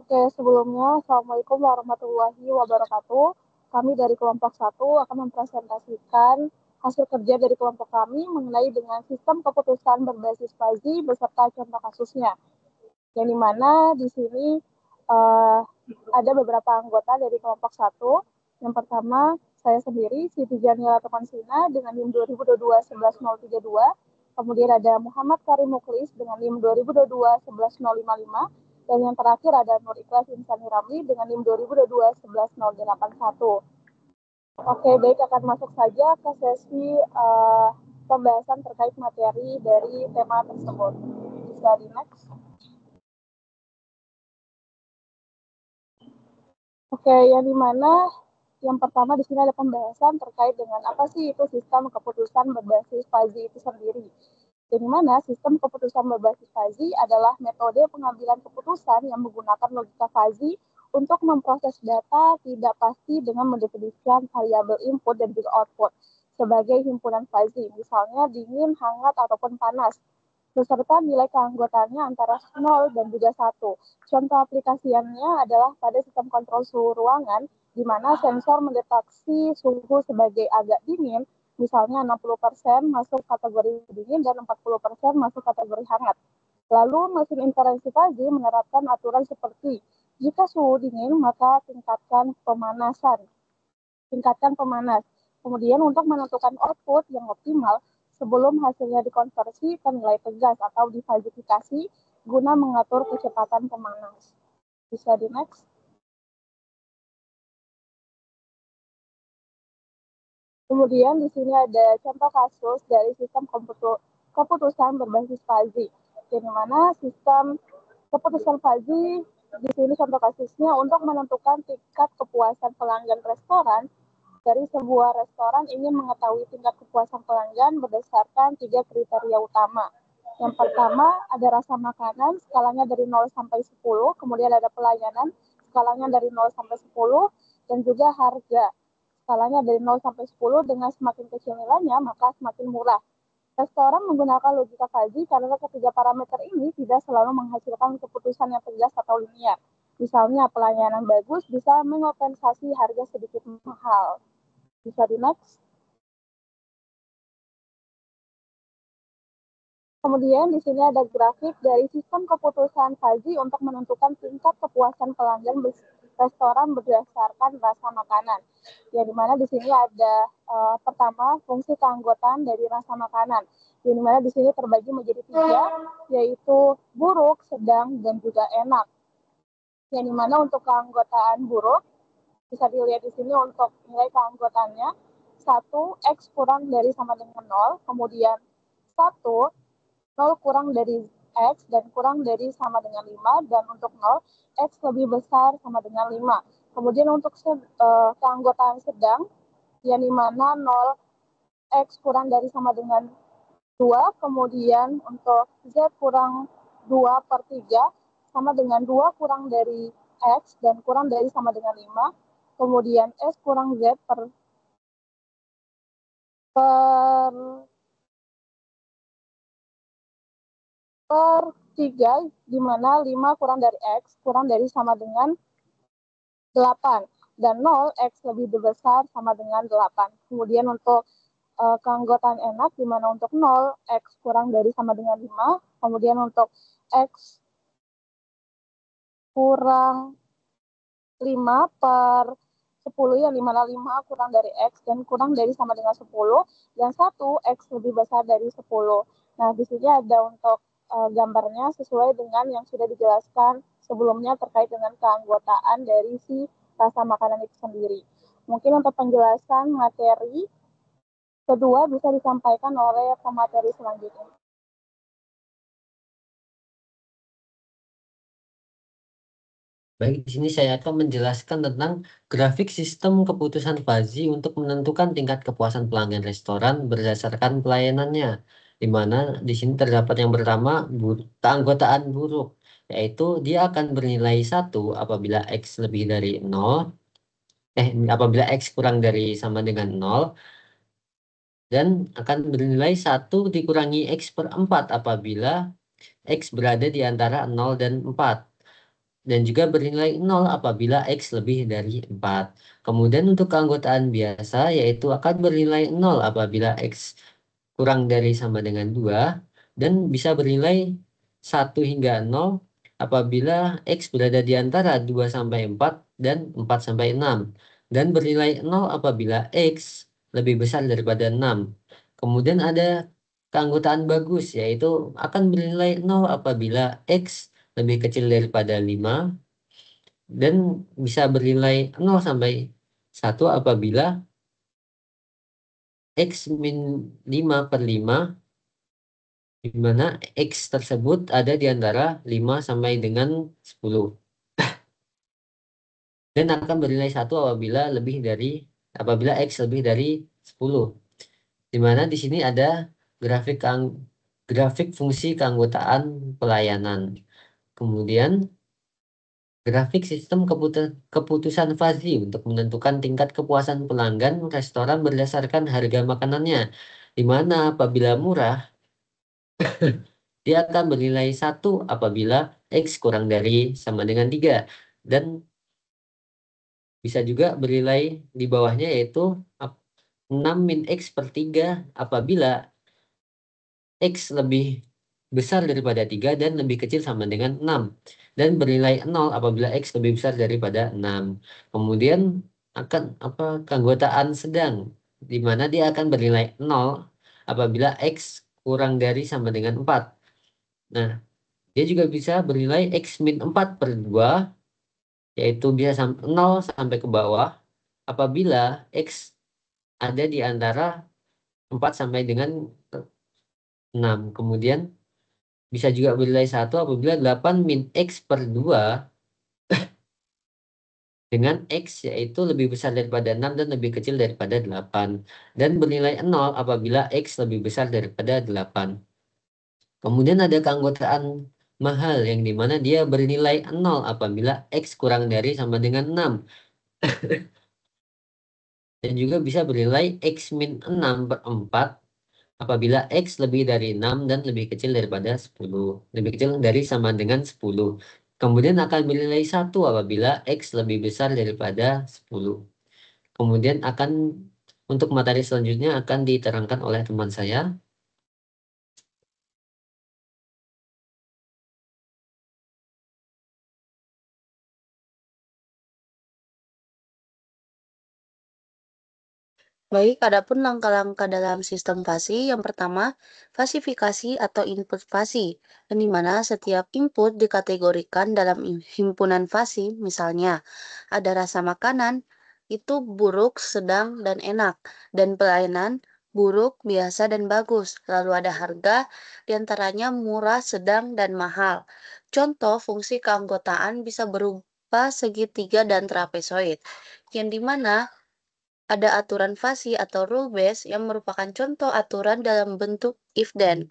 Oke, sebelumnya, Assalamualaikum warahmatullahi wabarakatuh. Kami dari kelompok 1 akan mempresentasikan hasil kerja dari kelompok kami mengenai dengan sistem keputusan berbasis fuzzy beserta contoh kasusnya. Yang dimana di sini ada beberapa anggota dari kelompok 1. Yang pertama, saya sendiri, Siti Janila Tokonsina dengan NIM 2022-11032. Kemudian ada Muhammad Karim Muklis dengan NIM 2022-11055. Dan yang terakhir ada Nur Ikhlas Insani Ramli dengan NIM 2022-11081. Oke, baik, akan masuk saja ke sesi pembahasan terkait materi dari tema tersebut. Bisa di next. Oke, yang dimana yang pertama di sini ada pembahasan terkait dengan apa sih itu sistem keputusan berbasis fuzzy itu sendiri. Yang dimana sistem keputusan berbasis fuzzy adalah metode pengambilan keputusan yang menggunakan logika fuzzy untuk memproses data tidak pasti dengan mendefinisikan variabel input dan juga output sebagai himpunan fuzzy, misalnya dingin, hangat, ataupun panas, beserta nilai keanggotaannya antara 0 dan juga 1. Contoh aplikasiannya adalah pada sistem kontrol suhu ruangan, di mana sensor mendeteksi suhu sebagai agak dingin, misalnya 60% masuk kategori dingin dan 40% masuk kategori hangat. Lalu mesin intervensi fuzzy menerapkan aturan seperti jika suhu dingin maka tingkatkan pemanas. Kemudian untuk menentukan output yang optimal, sebelum hasilnya dikonversi ke nilai tegas atau difazifikasi guna mengatur kecepatan pemanas. Bisa di next. Kemudian di sini ada contoh kasus dari sistem keputusan berbasis fuzzy, di mana sistem keputusan fuzzy di sini contoh kasusnya untuk menentukan tingkat kepuasan pelanggan restoran. Dari sebuah restoran ingin mengetahui tingkat kepuasan pelanggan berdasarkan 3 kriteria utama. Yang pertama ada rasa makanan, skalanya dari 0 sampai 10, kemudian ada pelayanan, skalanya dari 0 sampai 10, dan juga harga, skalanya dari 0 sampai 10, dengan semakin kecil nilainya maka semakin murah. Restoran menggunakan logika fuzzy karena ketiga parameter ini tidak selalu menghasilkan keputusan yang tegas atau linear. Misalnya pelayanan bagus bisa mengompensasi harga sedikit mahal. Bisa di next. Kemudian di sini ada grafik dari sistem keputusan fuzzy untuk menentukan tingkat kepuasan pelanggan restoran berdasarkan rasa makanan. Ya, di mana di sini ada pertama fungsi keanggotaan dari rasa makanan. Di mana di sini terbagi menjadi 3, yaitu buruk, sedang, dan juga enak. Yang dimana untuk keanggotaan buruk bisa dilihat di sini untuk nilai keanggotaannya 1 X kurang dari sama dengan 0, kemudian 1 0 kurang dari X dan kurang dari sama dengan 5, dan untuk 0 X lebih besar sama dengan 5. Kemudian untuk keanggotaan sedang yang dimana 0 X kurang dari sama dengan 2, kemudian untuk Z kurang 2/3 sama dengan 2 kurang dari X dan kurang dari sama dengan 5, kemudian S kurang Z per 3, di mana 5 kurang dari X kurang dari sama dengan 8, dan 0 X lebih besar sama dengan 8. Kemudian untuk keanggotaan enak, di mana untuk 0 X kurang dari sama dengan 5, kemudian untuk X kurang 5/10, yang dimana 5 kurang dari X dan kurang dari sama dengan 10, dan 1 X lebih besar dari 10. Nah, di sini ada untuk gambarnya sesuai dengan yang sudah dijelaskan sebelumnya terkait dengan keanggotaan dari si rasa makanan itu sendiri. Mungkin untuk penjelasan materi kedua bisa disampaikan oleh pemateri selanjutnya. Baik, di sini saya akan menjelaskan tentang grafik sistem keputusan fuzzy untuk menentukan tingkat kepuasan pelanggan restoran berdasarkan pelayanannya. Di mana di sini terdapat yang pertama, keanggotaan buruk, yaitu dia akan bernilai 1 apabila X lebih dari 0, apabila X kurang dari sama dengan 0, dan akan bernilai 1 dikurangi X per 4 apabila X berada di antara 0 dan 4. dan juga bernilai 0 apabila X lebih dari 4. Kemudian untuk keanggotaan biasa yaitu akan bernilai 0 apabila X kurang dari sama dengan 2 dan bisa bernilai 1 hingga 0 apabila X berada di antara 2 sampai 4 dan 4 sampai 6 dan bernilai 0 apabila X lebih besar daripada 6. Kemudian ada keanggotaan bagus yaitu akan bernilai 0 apabila X lebih kecil daripada 5 dan bisa bernilai 0 sampai 1 apabila X min 5 per 5 di mana X tersebut ada di antara 5 sampai dengan 10 dan akan bernilai 1 apabila X lebih dari 10, di mana di sini ada grafik grafik fungsi keanggotaan pelayanan. Kemudian grafik sistem keputusan fuzzy untuk menentukan tingkat kepuasan pelanggan restoran berdasarkan harga makanannya, di mana apabila murah dia akan bernilai 1 apabila X kurang dari sama dengan 3 dan bisa juga bernilai di bawahnya yaitu 6 min X per 3 apabila X lebih besar daripada 3 dan lebih kecil sama dengan 6 dan bernilai 0 apabila X lebih besar daripada 6. Kemudian akan keanggotaan sedang di mana dia akan bernilai 0 apabila X kurang dari sama dengan 4. Nah, dia juga bisa bernilai X min 4 per 2 yaitu bisa 0 sampai ke bawah apabila X ada di antara 4 sampai dengan 6. Kemudian bisa juga bernilai 1 apabila 8 min X per 2 dengan X yaitu lebih besar daripada 6 dan lebih kecil daripada 8. Dan bernilai 0 apabila X lebih besar daripada 8. Kemudian ada keanggotaan mahal yang dimana dia bernilai 0 apabila X kurang dari sama dengan 6. Dan juga bisa bernilai X min 6 per 4 apabila X lebih dari 6 dan lebih kecil daripada 10. Lebih kecil dari sama dengan 10. Kemudian akan bernilai 1 apabila X lebih besar daripada 10. Kemudian untuk materi selanjutnya akan diterangkan oleh teman saya. Baik, adapun langkah-langkah dalam sistem fasi, yang pertama, fasifikasi atau input fasi, yang dimana setiap input dikategorikan dalam himpunan fasi, misalnya ada rasa makanan, itu buruk, sedang, dan enak, dan pelayanan, buruk, biasa, dan bagus. Lalu ada harga, diantaranya murah, sedang, dan mahal. Contoh fungsi keanggotaan bisa berupa segitiga dan trapezoid, yang dimana ada aturan fasi atau rule base yang merupakan contoh aturan dalam bentuk if then,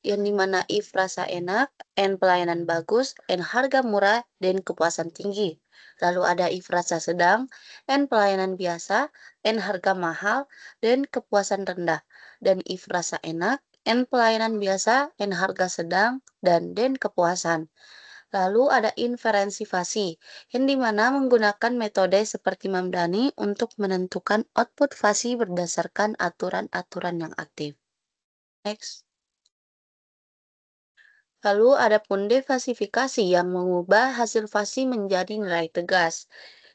yang dimana if rasa enak, and pelayanan bagus, and harga murah, dan kepuasan tinggi. Lalu ada if rasa sedang, and pelayanan biasa, and harga mahal, dan kepuasan rendah. Dan if rasa enak, and pelayanan biasa, and harga sedang, dan kepuasan. Lalu ada inferensi fasi, yang dimana menggunakan metode seperti Mamdani untuk menentukan output fasi berdasarkan aturan-aturan yang aktif. Next. Lalu ada pun defasifikasi yang mengubah hasil fasi menjadi nilai tegas,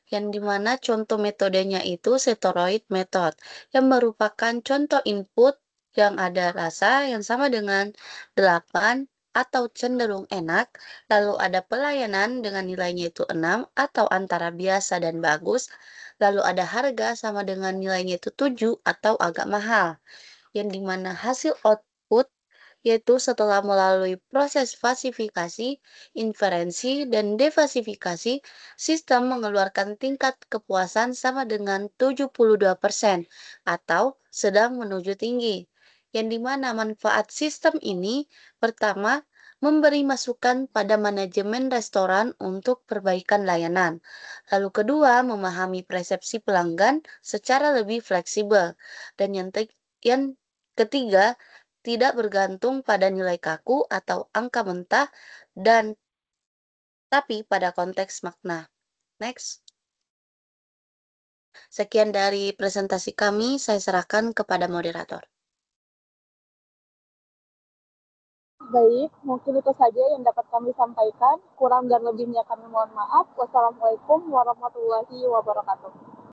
yang dimana contoh metodenya itu setoroid method, yang merupakan contoh input yang ada rasa yang sama dengan 8 atau cenderung enak, lalu ada pelayanan dengan nilainya itu 6 atau antara biasa dan bagus, lalu ada harga sama dengan nilainya itu 7 atau agak mahal, yang dimana hasil output yaitu setelah melalui proses fasifikasi, inferensi, dan defasifikasi, sistem mengeluarkan tingkat kepuasan sama dengan 72% atau sedang menuju tinggi. Yang dimana manfaat sistem ini, pertama, memberi masukan pada manajemen restoran untuk perbaikan layanan. Lalu kedua, memahami persepsi pelanggan secara lebih fleksibel. Dan yang ketiga, tidak bergantung pada nilai kaku atau angka mentah, dan tapi pada konteks makna. Next. Sekian dari presentasi kami, saya serahkan kepada moderator. Baik, mungkin itu saja yang dapat kami sampaikan. Kurang dan lebihnya kami mohon maaf. Wassalamualaikum warahmatullahi wabarakatuh.